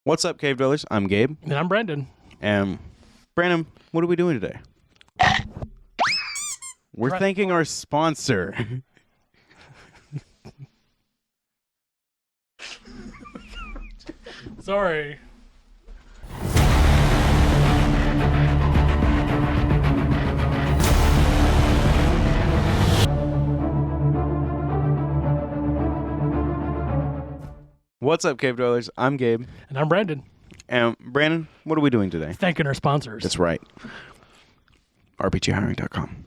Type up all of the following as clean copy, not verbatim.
What's up, Cave Dwellers? I'm Gabe. And I'm Brandon. And Brandon, what are we doing today? We're thanking our sponsor. Sorry. What's up, Cave Dwellers? I'm Gabe. And I'm Brandon. And Brandon, what are we doing today? Thanking our sponsors. That's right. RPGhiring.com.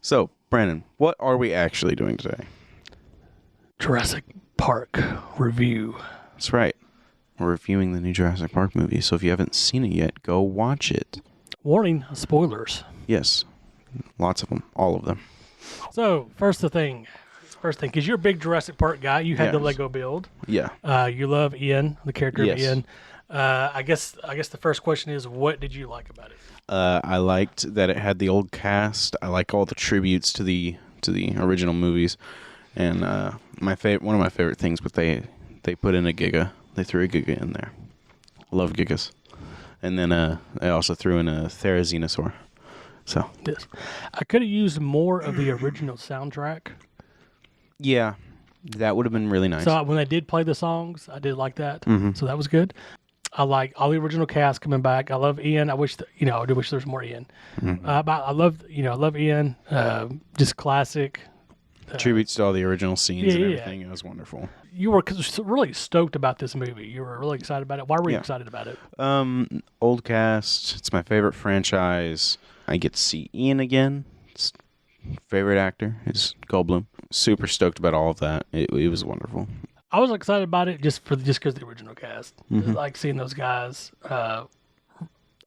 So, Brandon, what are we actually doing today? Jurassic Park review. That's right. We're reviewing the new Jurassic Park movie, so if you haven't seen it yet, go watch it. Warning, spoilers. Yes. Lots of them. All of them. So, first thing, because you're a big Jurassic Park guy. You had the Lego build. Yeah. You love Ian, the character of Yes. Ian. I guess the first question is, what did you like about it? I liked that it had the old cast. I like all the tributes to the original movies, and one of my favorite things, but they put in a Giga. They threw a Giga in there. Love Gigas, and then they also threw in a Therizinosaur. So Yes. I could have used more of the original soundtrack. yeah, that would have been really nice. So when they did play the songs, I did like that. Mm-hmm. So that was good. I like all the original cast coming back. I love Ian. I wish I do wish there was more Ian. Mm-hmm. But I love Ian. Just classic. Tributes to all the original scenes and yeah. everything. It was wonderful. You were really stoked about this movie. You were really excited about it. Why were you Yeah. excited about it? Old cast. It's my favorite franchise. I get to see Ian again. Favorite actor is Goldblum. Super stoked about all of that. It was wonderful. I was excited about it just because of the original cast. Mm-hmm. Like seeing those guys,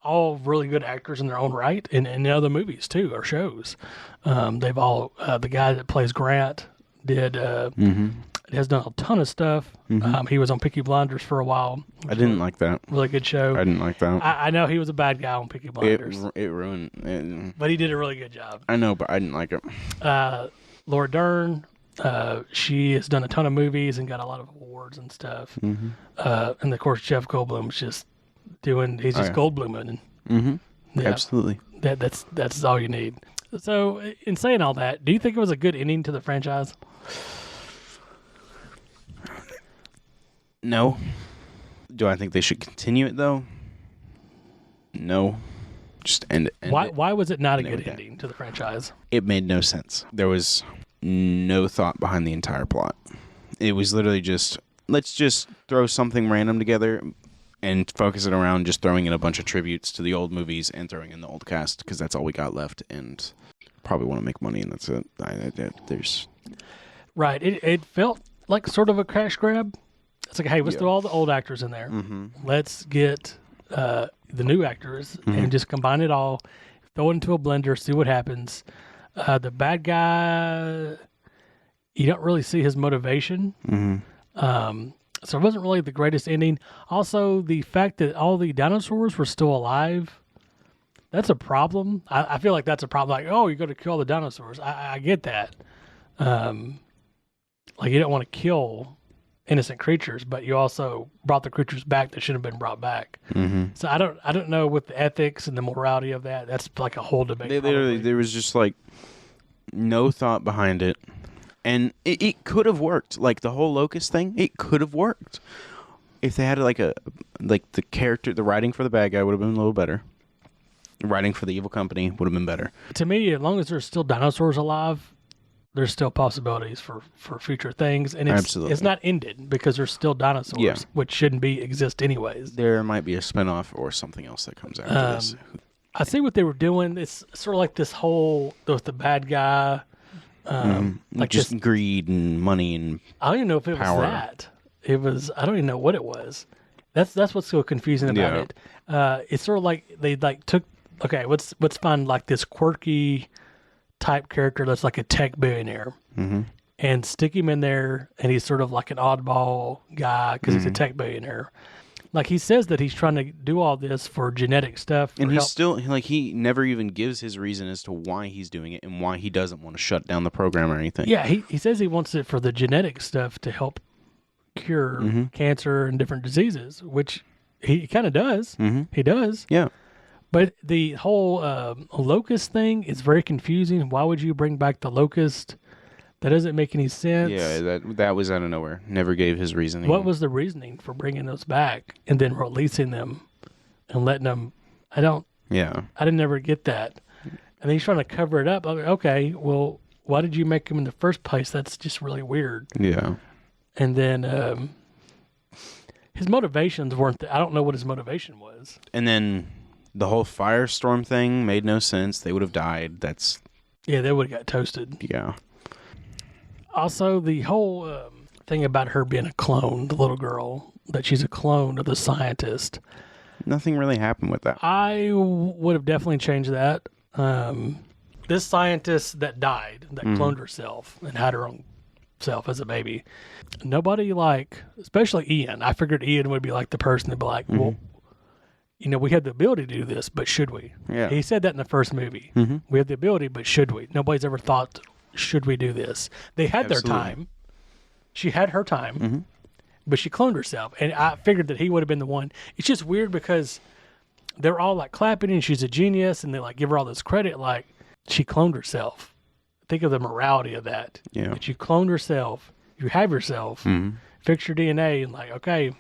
all really good actors in their own right, and in other movies too or shows. They've all the guy that plays Grant has done a ton of stuff. Mm-hmm. He was on Peaky Blinders for a while. I didn't like that. Really good show. I didn't like that. I know he was a bad guy on Peaky Blinders, It ruined it. but he did a really good job. I know, but I didn't like it. Laura Dern, she has done a ton of movies and got a lot of awards and stuff. Mm-hmm. And of course, Jeff Goldblum's just he's just Goldbluming. Mm-hmm. Yeah, Absolutely. That's all you need. So, in saying all that, do you think it was a good ending to the franchise? No. Do I think they should continue it though? No. Just end it. Why was it not a good Okay. ending to the franchise? It made no sense. There was no thought behind the entire plot. It was literally just, let's just throw something random together and focus it around just throwing in a bunch of tributes to the old movies and throwing in the old cast because that's all we got left and probably want to make money and that's it. There's Right. It felt like sort of a cash grab. It's like, hey, let's throw all the old actors in there. Mm-hmm. Let's get the new actors and just combine it all, throw it into a blender, see what happens. The bad guy, you don't really see his motivation. Mm-hmm. So it wasn't really the greatest ending. Also, the fact that all the dinosaurs were still alive, that's a problem. I feel like that's a problem. Like, oh, you're going to kill the dinosaurs. I get that. Like, you don't want to kill innocent creatures, but you also brought the creatures back that should have been brought back. Mm-hmm. So I don't know with the ethics and the morality of that. That's like a whole debate. There was just like no thought behind it. And it could have worked. Like the whole locust thing, it could have worked. If they had the character, the writing for the bad guy would have been a little better. The writing for the evil company would have been better. To me, as long as there's still dinosaurs alive, there's still possibilities for future things. And it's not ended because there's still dinosaurs, which shouldn't exist anyways. There might be a spinoff or something else that comes after this. I see what they were doing. It's sort of like this whole, with the bad guy. Like just greed and money and I don't even know if it power. was that. It was, I don't even know what it was. That's what's so confusing about it. It's sort of like they took, okay, let's find like this quirky type character that's like a tech billionaire. Mm-hmm. and stick him in there, and he's sort of like an oddball guy because he's a tech billionaire. Like, he says that he's trying to do all this for genetic stuff. And he's still, like, he never even gives his reason as to why he's doing it and why he doesn't want to shut down the program or anything. Yeah, he says he wants it for the genetic stuff to help cure cancer and different diseases, which he kind of does. He does. Yeah. But the whole locust thing is very confusing. Why would you bring back the locust? That doesn't make any sense. Yeah, that was out of nowhere. Never gave his reasoning. What was the reasoning for bringing those back and then releasing them and letting them? I didn't ever get that. And he's trying to cover it up. Okay, well, why did you make him in the first place? That's just really weird. Yeah. And then his motivations weren't. I don't know what his motivation was. And then the whole firestorm thing made no sense. They would have died. Yeah, they would have got toasted. Yeah. Also, the whole thing about her being a clone, the little girl, that she's a clone of the scientist. Nothing really happened with that. I would have definitely changed that. This scientist that died, that cloned herself and had her own self as a baby, nobody especially Ian. I figured Ian would be like the person to be like, well, we have the ability to do this, but should we? Yeah. He said that in the first movie. We have the ability, but should we? Nobody's ever thought, should we do this? They had their time. She had her time, but she cloned herself. And I figured that he would have been the one. It's just weird because they're all like clapping and she's a genius and they like give her all this credit. Like, she cloned herself. Think of the morality of that. Yeah. That you cloned herself. You have yourself. Fix your DNA and like, okay,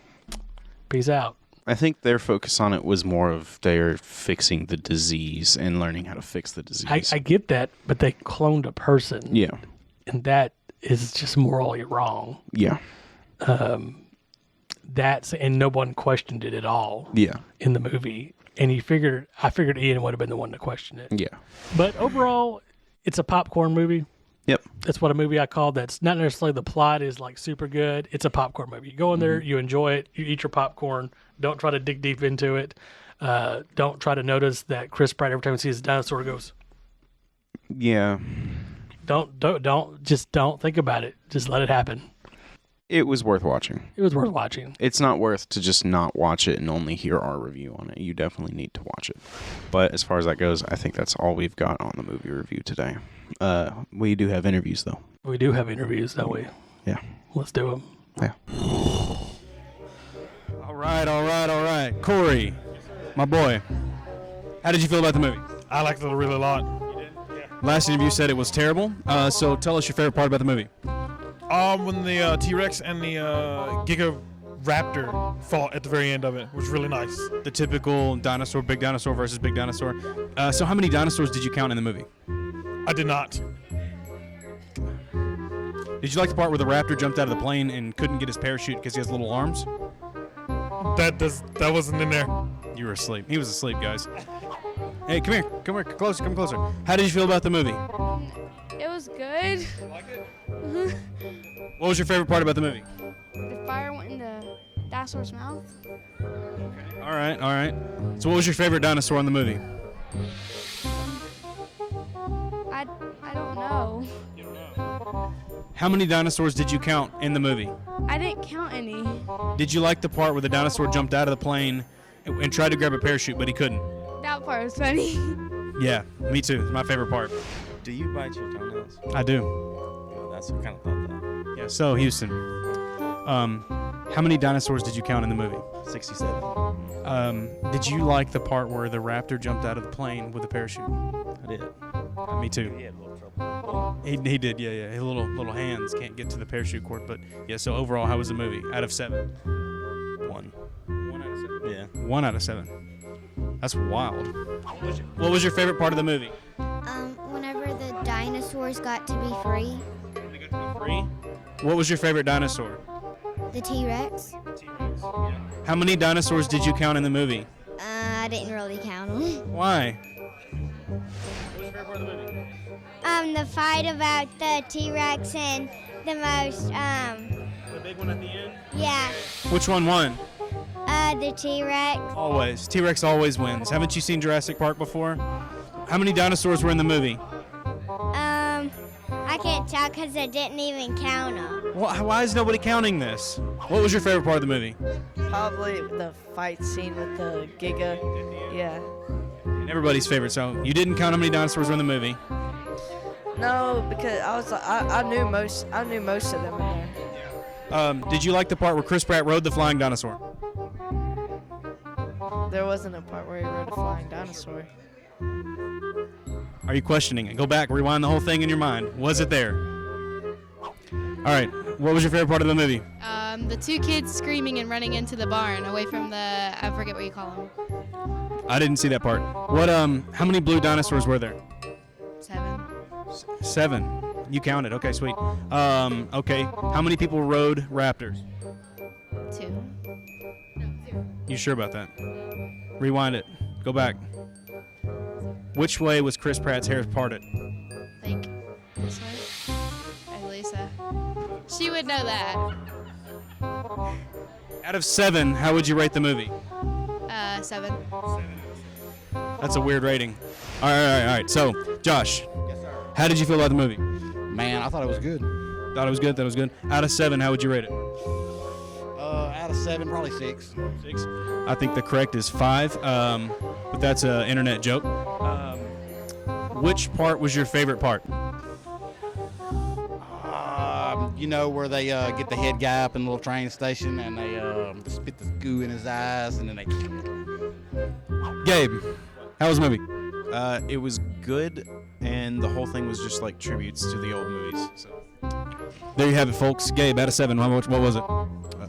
peace out. I think their focus on it was more of they're fixing the disease and learning how to fix the disease. I get that, but they cloned a person. Yeah. And that is just morally wrong. Yeah. And no one questioned it at all. Yeah. In the movie. And I figured Ian would have been the one to question it. Yeah. But overall, it's a popcorn movie. Yep. That's what a movie I call. That's not necessarily the plot is like super good. It's a popcorn movie. You go in there, you enjoy it, you eat your popcorn. Don't try to dig deep into it. Don't try to notice that Chris Pratt every time he sees a dinosaur goes. Yeah. Don't think about it. Just let it happen. It was worth watching. It was worth watching. It's not worth to just not watch it and only hear our review on it. You definitely need to watch it. But as far as that goes, I think that's all we've got on the movie review today. We do have interviews, though. We do have interviews, don't we? Yeah. Let's do them. Yeah. All right. Corey, my boy, how did you feel about the movie? I liked it really a lot. Last interview said it was terrible. So tell us your favorite part about the movie. When the T-Rex and the Giga Raptor fought at the very end of it was really nice. The typical dinosaur, big dinosaur versus big dinosaur. So how many dinosaurs did you count in the movie? I did not. Did you like the part where the raptor jumped out of the plane and couldn't get his parachute because he has little arms? That wasn't in there. You were asleep. He was asleep, guys. Hey, come here, come closer. How did you feel about the movie? It was good. You like it? What was your favorite part about the movie? The fire went in the dinosaur's mouth. Okay. All right. So what was your favorite dinosaur in the movie? I don't know. You don't know. How many dinosaurs did you count in the movie? I didn't count any. Did you like the part where the dinosaur jumped out of the plane and tried to grab a parachute, but he couldn't? That part was funny. Yeah, me too. It's my favorite part. Do you bite your toenails? I do. Well, that's what kind of thought that. Yeah, so Houston, how many dinosaurs did you count in the movie? 67. Did you like the part where the raptor jumped out of the plane with a parachute? I did. Me too. He had a little trouble. He did, yeah. His little hands can't get to the parachute cord, but yeah. So overall, how was the movie? Out of 7. 1. 1 out of 7. Yeah. 1 out of 7. That's wild. What was your favorite part of the movie? Whenever the dinosaurs got to be free. What was your favorite dinosaur? The T-Rex. How many dinosaurs did you count in the movie? I didn't really count them. Why? The fight about the T-Rex and the most, The big one at the end? yeah, Which one won? the T-Rex. Always. T-Rex always wins. Haven't you seen Jurassic Park before? How many dinosaurs were in the movie? I can't tell about because I didn't even count them. Why is nobody counting this? What was your favorite part of the movie? Probably the fight scene with the Giga. Yeah. Everybody's favorite. So you didn't count how many dinosaurs were in the movie. No, because I knew most of them in there. Did you like the part where Chris Pratt rode the flying dinosaur? There wasn't a part where he rode a flying dinosaur. Are you questioning it? Go back, rewind the whole thing in your mind. Was it there? All right. What was your favorite part of the movie? The two kids screaming and running into the barn away from I forget what you call them. I didn't see that part. How many blue dinosaurs were there? 7. 7. You counted. Okay, sweet. Okay. How many people rode raptors? 2. You sure about that? Rewind it. Go back. Which way was Chris Pratt's hair parted? Like this way? As Lisa. She would know that. Out of 7, how would you rate the movie? 7. That's a weird rating. All right. So, Josh, how did you feel about the movie? Man, I thought it was good. Thought it was good. Out of 7, how would you rate it? Out of 7, probably 6. 6. I think the correct is 5, but that's an internet joke. Which part was your favorite part? Where they get the head guy up in the little train station and they spit the goo in his eyes and then they. Gabe, how was the movie? It was good, and the whole thing was just like tributes to the old movies. So There you have it, folks. Gabe, out of 7, what was it?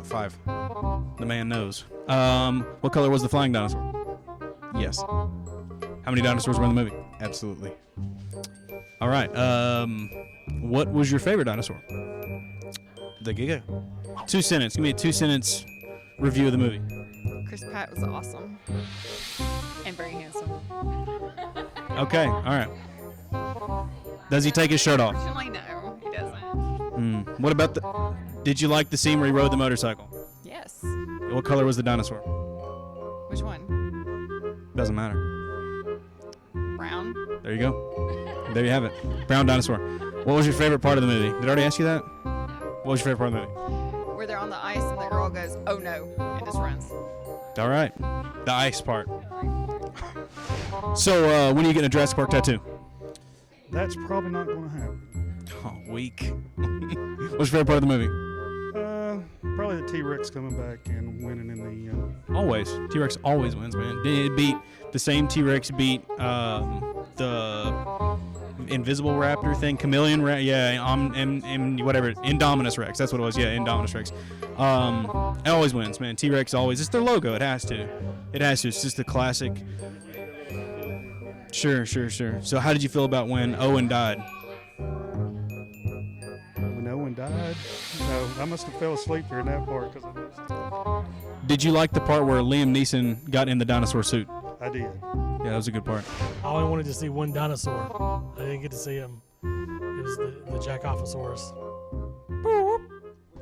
5. The man knows. What color was the flying dinosaur? Yes, How many dinosaurs were in the movie? absolutely. All right. What was your favorite dinosaur? The Giga. 2 sentence. Give me a 2-sentence review of the movie. Chris Pratt was awesome and very handsome. Okay. All right. Does he take his shirt off? Unfortunately, no, he doesn't. What about Did you like the scene where he rode the motorcycle? Yes. What color was the dinosaur? Which one? Doesn't matter. Brown. There you go. There you have it. Brown dinosaur. What was your favorite part of the movie? Did I already ask you that? What was your favorite part of the movie? Where they're on the ice and the girl goes, "Oh no," and just runs. All right. The ice part. So, when are you getting a Jurassic Park tattoo? That's probably not going to happen. Oh, weak. What's your favorite part of the movie? Probably the T-Rex coming back and winning in the. Always. T-Rex always wins, man. It beat the same T-Rex beat the invisible raptor thing, chameleon and whatever, Indominus Rex. That's what it was. Yeah, Indominus Rex. It always wins, man. T-Rex always. It's their logo. It has to. It's just a classic. Sure. So how did you feel about when Owen died? When Owen died? No, I must have fell asleep during that part because I missed it. Did you like the part where Liam Neeson got in the dinosaur suit? I did. Yeah, that was a good part. I only wanted to see one dinosaur. I didn't get to see him. It was the Jacophosaurus.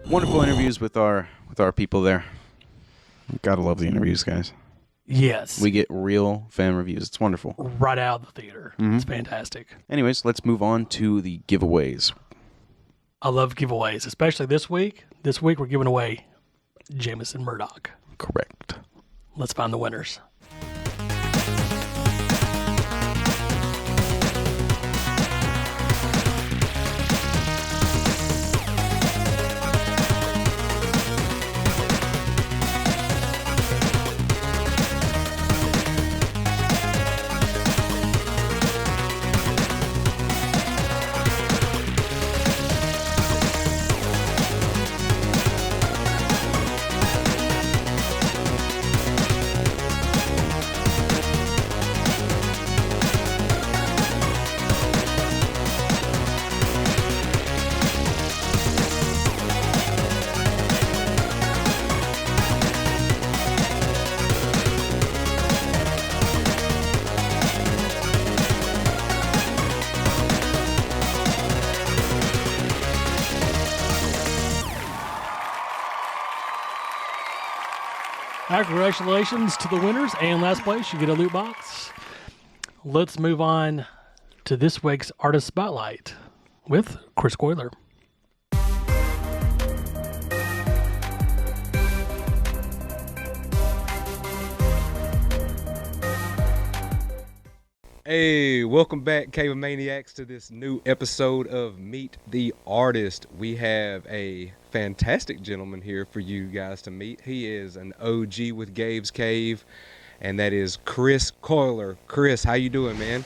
Wonderful interviews with our people there. Gotta love the interviews, guys. Yes. We get real fan reviews. It's wonderful. Right out of the theater. Mhm. It's fantastic. Anyways, let's move on to the giveaways. I love giveaways, especially this week. This week we're giving away Jameson Murdoch. Correct. Let's find the winners. Congratulations to the winners, and last place, you get a loot box. Let's move on to this week's Artist Spotlight. with Chris Colyer. Hey, welcome back, Cave Maniacs, to this new episode of Meet the Artist. We have a fantastic gentleman here for you guys to meet. He is an OG with Gabe's Cave, and that is Chris Colyer. Chris, how you doing, man?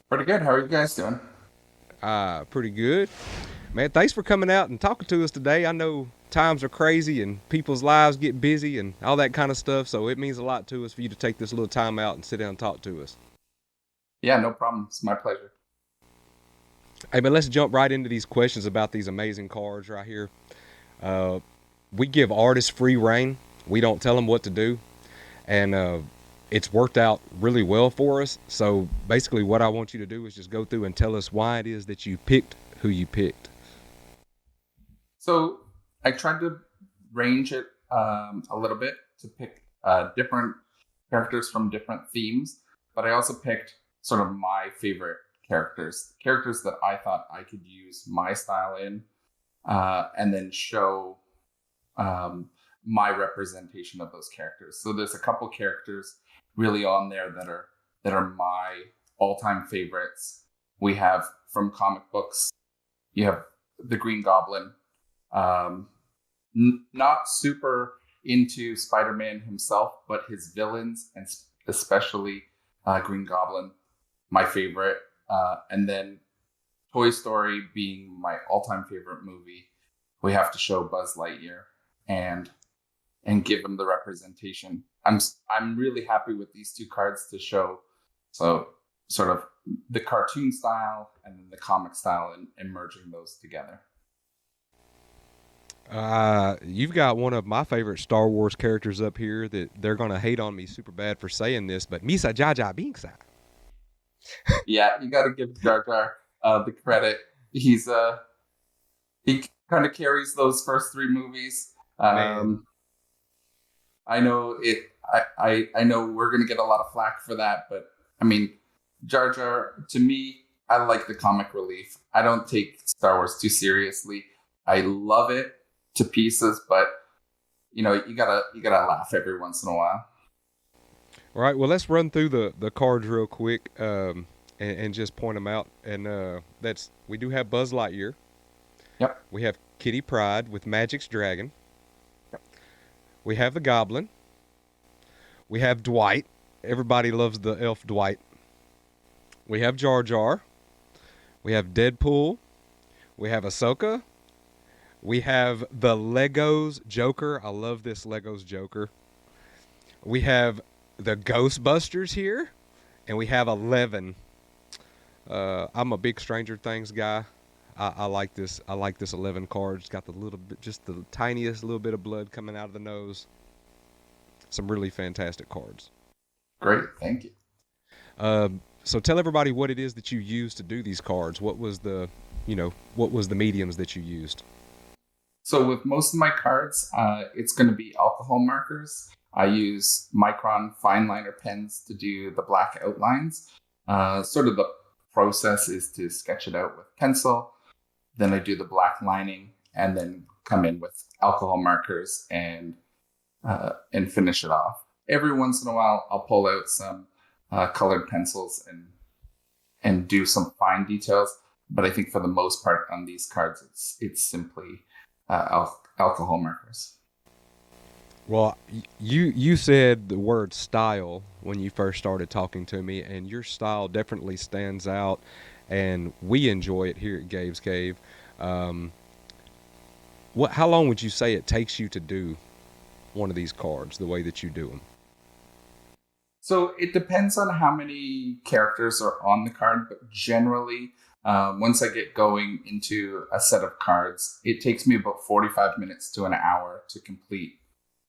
Pretty good. How are you guys doing? Pretty good. Man, thanks for coming out and talking to us today. I know times are crazy and people's lives get busy and all that kind of stuff, so it means a lot to us for you to take this little time out and sit down and talk to us. Yeah, no problem. It's my pleasure. Hey, but let's jump right into these questions about these amazing cards right here. We give artists free reign. We don't tell them what to do. And it's worked out really well for us. So basically what I want you to do is just go through and tell us why it is that you picked who you picked. So I tried to range it a little bit to pick different characters from different themes. But I also picked sort of my favorite characters that I thought I could use my style in, and then show my representation of those characters. So there's a couple characters really on there that are my all-time favorites. We have from comic books, you have the Green Goblin. Not super into Spider-Man himself, but his villains, and especially Green Goblin, my favorite. And then Toy Story being my all-time favorite movie, we have to show Buzz Lightyear and give him the representation. I'm really happy with these two cards to show, so sort of the cartoon style and then the comic style, and merging those together. You've got one of my favorite Star Wars characters up here that they're going to hate on me super bad for saying this, but Misa Jaja Binkside. Yeah, you got to give Jar Jar the credit. He kind of carries those first three movies. I know it. I know we're gonna get a lot of flack for that, but I mean, Jar Jar, to me, I like the comic relief. I don't take Star Wars too seriously. I love it to pieces, but you know, you gotta laugh every once in a while. All right, well, let's run through the cards real quick and just point them out. And we do have Buzz Lightyear. Yep. We have Kitty Pryde with Magic's Dragon. Yep. We have the Goblin. We have Dwight. Everybody loves the elf Dwight. We have Jar Jar. We have Deadpool. We have Ahsoka. We have the Legos Joker. I love this Legos Joker. We have the Ghostbusters here, and we have 11. I'm a big Stranger Things guy. I like this. I like this 11 card. It's got the little bit, just the tiniest little bit of blood coming out of the nose. Some really fantastic cards. Great, thank you. So tell everybody what it is that you used to do these cards. What was the mediums that you used? So with most of my cards, it's going to be alcohol markers. I use Micron fine liner pens to do the black outlines. Sort of the process is to sketch it out with pencil. Then I do the black lining and then come in with alcohol markers and finish it off. Every once in a while, I'll pull out some colored pencils and do some fine details. But I think for the most part on these cards, it's simply alcohol markers. Well, you said the word style when you first started talking to me, and your style definitely stands out, and we enjoy it here at Gabe's Cave. How long would you say it takes you to do one of these cards the way that you do them? So it depends on how many characters are on the card, but generally, once I get going into a set of cards, it takes me about 45 minutes to an hour to complete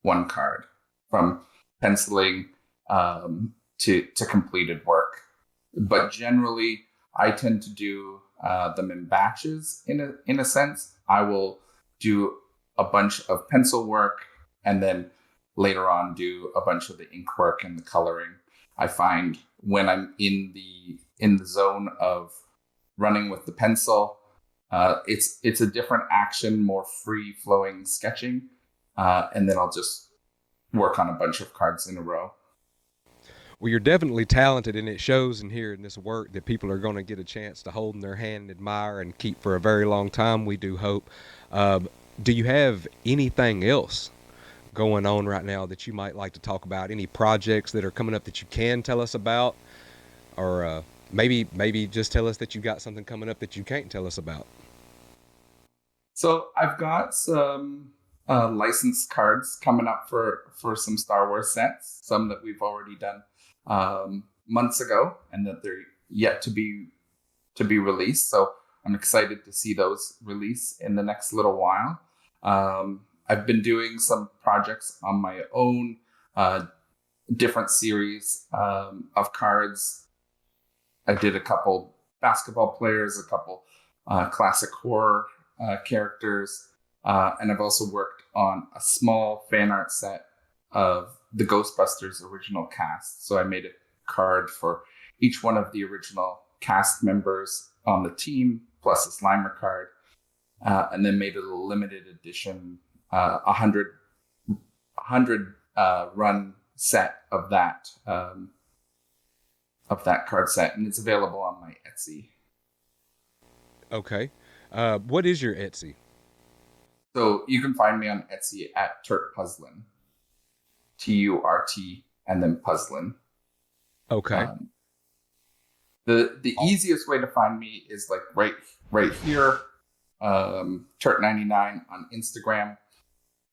one card, from penciling to completed work. But generally, I tend to do them in batches. In a sense, I will do a bunch of pencil work and then later on do a bunch of the ink work and the coloring. I find when I'm in the zone of running with the pencil, It's a different action, more free flowing sketching, and then I'll just work on a bunch of cards in a row. Well, you're definitely talented, and it shows in here in this work that people are going to get a chance to hold in their hand and admire and keep for a very long time, we do hope. Do you have anything else going on right now that you might like to talk about? Any projects that are coming up that you can tell us about? Or maybe just tell us that you got something coming up that you can't tell us about. So I've got some licensed cards coming up for some Star Wars sets, some that we've already done months ago, and that they're yet to be released. So I'm excited to see those release in the next little while. I've been doing some projects on my own, different series of cards. I did a couple basketball players, a couple classic horror characters, and I've also worked on a small fan art set of the Ghostbusters original cast. So I made a card for each one of the original cast members on the team, plus a Slimer card, and then made a limited edition 100 run set of that card set, and it's available on my Etsy. Okay. What is your Etsy? So you can find me on Etsy at Turt Puzzlin. TURT and then Puzzlin. Okay. The easiest way to find me is like right here, Turt99 on Instagram.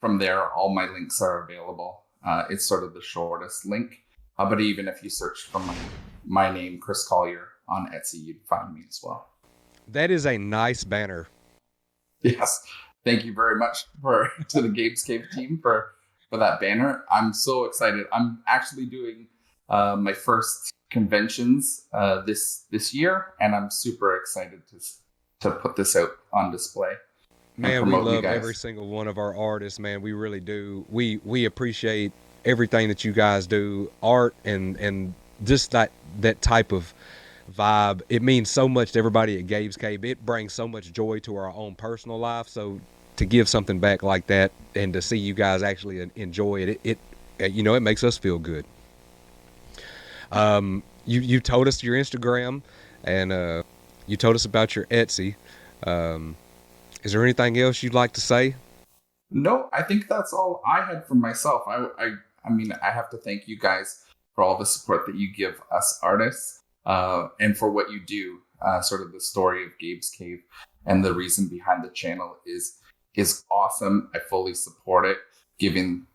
From there, all my links are available. It's sort of the shortest link. But even if you search for my name, Chris Colyer, on Etsy, you'd find me as well. That is a nice banner. Yes. Thank you very much to the Gabe's Cave team for that banner. I'm so excited. I'm actually doing my first conventions this year, and I'm super excited to put this out on display. Man, we love every single one of our artists, man. We really do. We appreciate everything that you guys do, art and just that type of vibe. It means so much to everybody at Gabe's Cave. It brings so much joy to our own personal life. So to give something back like that and to see you guys actually enjoy it, it makes us feel good. You told us your Instagram, and you told us about your Etsy. Is there anything else you'd like to say? No, I think that's all I had for myself. I mean, I have to thank you guys for all the support that you give us artists, and for what you do. Sort of the story of Gabe's Cave and the reason behind the channel is awesome. I fully support it. Giving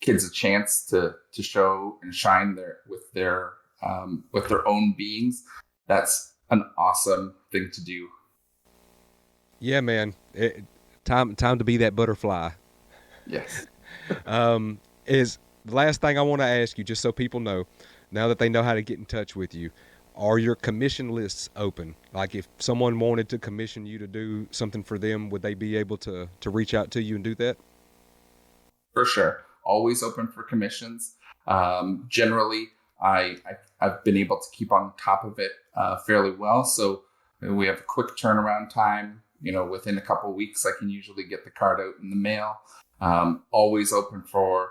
kids a chance to show and shine with their own beings. That's an awesome thing to do. Yeah, man. Time to be that butterfly. Yes. Is the last thing I want to ask you, just so people know, now that they know how to get in touch with you, are your commission lists open? Like if someone wanted to commission you to do something for them, would they be able to reach out to you and do that? For sure. Always open for commissions. Generally, I've been able to keep on top of it fairly well. So we have a quick turnaround time. Within a couple of weeks, I can usually get the card out in the mail. Always open for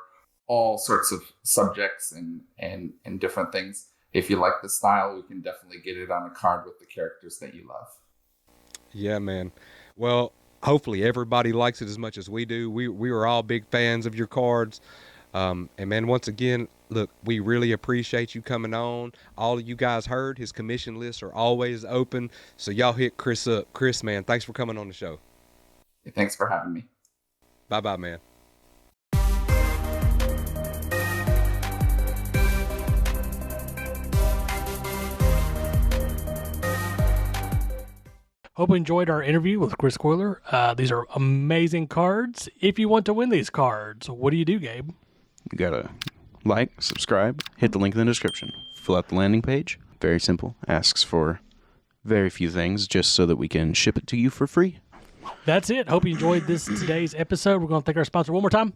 all sorts of subjects and different things. If you like the style, we can definitely get it on a card with the characters that you love. Yeah, man. Well, hopefully everybody likes it as much as we do. We are all big fans of your cards. And man, once again, look, we really appreciate you coming on. All of you guys heard, his commission lists are always open. So y'all hit Chris up. Chris, man, thanks for coming on the show. Thanks for having me. Bye-bye, man. Hope you enjoyed our interview with Chris Colyer. These are amazing cards. If you want to win these cards, what do you do, Gabe? You gotta like, subscribe, hit the link in the description, fill out the landing page. Very simple. Asks for very few things just so that we can ship it to you for free. That's it. Hope you enjoyed today's episode. We're going to thank our sponsor one more time.